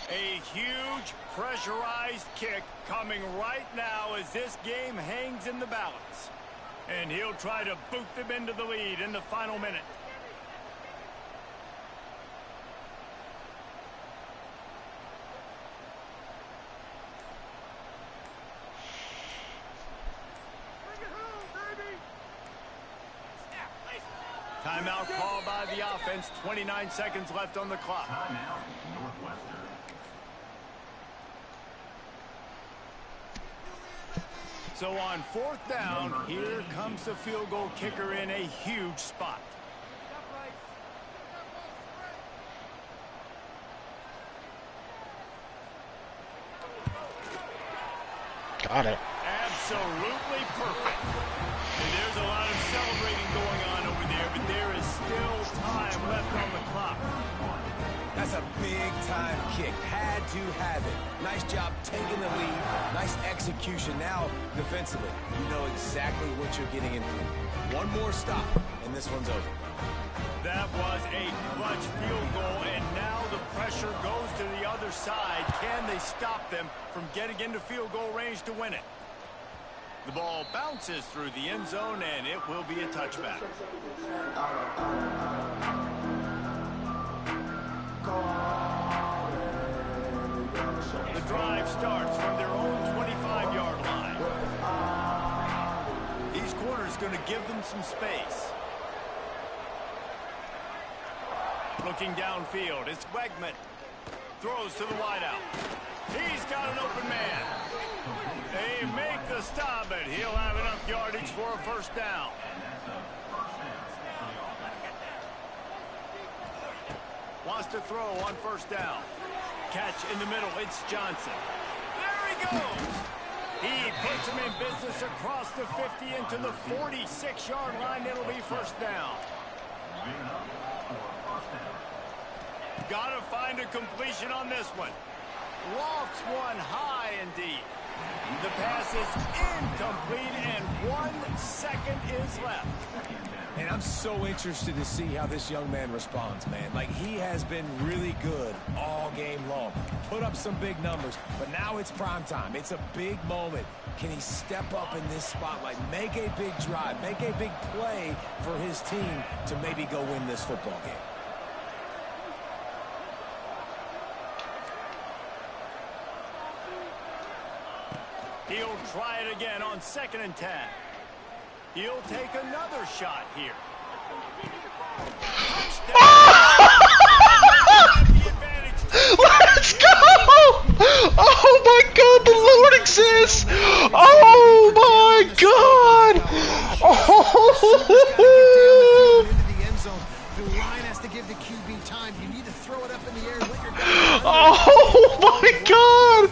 A huge pressurized kick coming right now as this game hangs in the balance. And he'll try to boot them into the lead in the final minute. Timeout called by the offense. 29 seconds left on the clock. So on fourth down, here comes the field goal kicker in a huge spot. Got it. Absolutely perfect. And there's a lot of celebrating going on over there, but there is still time left on the clock. That's a big-time kick. Had do have it. Nice job taking the lead. Nice execution. Now, defensively, you know exactly what you're getting into. One more stop, and this one's over. That was a clutch field goal, and now the pressure goes to the other side. Can they stop them from getting into field goal range to win it? The ball bounces through the end zone, and it will be a touchback. The drive starts from their own 25-yard line. These corners going to give them some space. Looking downfield, it's Wegman. Throws to the wideout. He's got an open man. They make the stop, but he'll have enough yardage for a first down. Wants to throw on first down. Catch in the middle, it's Johnson. There he goes. He puts him in business across the 50 into the 46-yard line. It'll be first down. Gotta find a completion on this one. Lofts one high and deep. The pass is incomplete, and 1 second is left. And I'm so interested to see how this young man responds, man. Like, he has been really good all game long. Put up some big numbers, but now it's prime time. It's a big moment. Can he step up in this spotlight, make a big drive, make a big play for his team to maybe go win this football game? He'll try it again on 2nd and 10. He'll take another shot here. Let's go! Oh my God, the Lord exists! Oh my God! Oh! The line has to give the QB time. You need to throw it up in the air. Oh my God!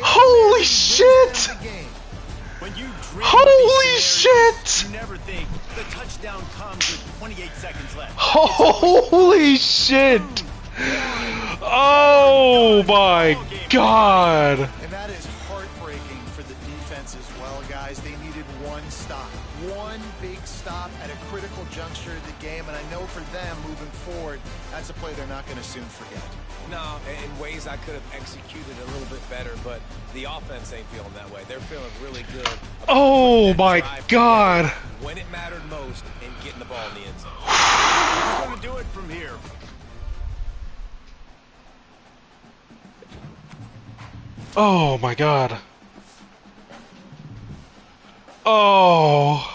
Holy shit! Holy shit! You never think the touchdown comes with 28 seconds left. Holy shit! Oh my God! And that is heartbreaking for the defense as well, guys. They needed one stop. One big stop at a critical juncture of the game, and I know for them moving forward, that's a play they're not going to soon forget. No, in ways I could have executed a little bit better, but the offense ain't feeling that way. They're feeling really good. Oh my God! When it mattered most and getting the ball in the end zone. Who's going to do it from here? Oh my God. Oh.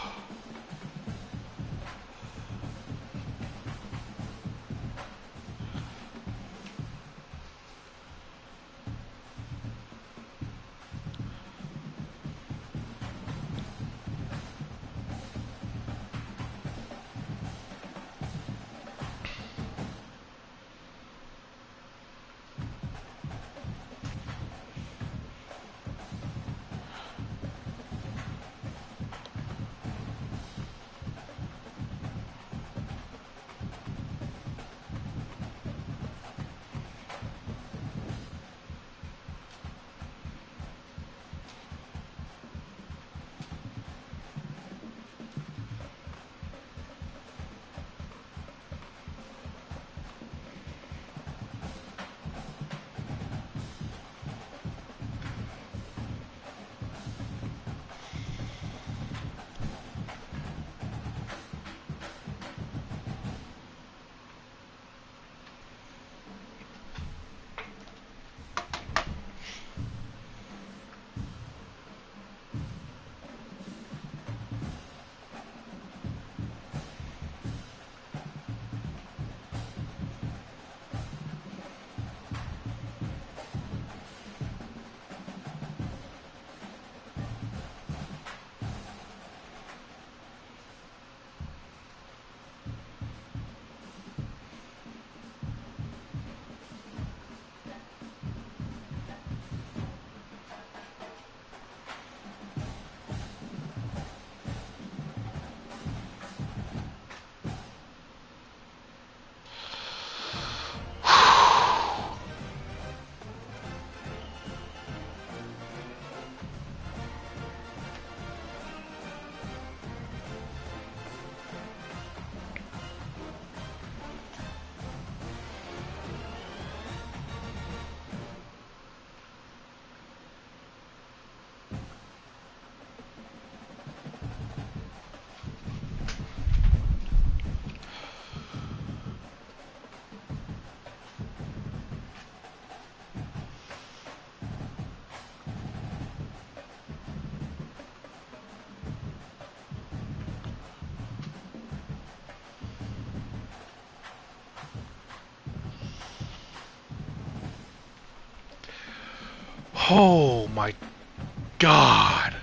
Oh my god.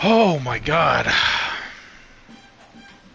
Oh my god.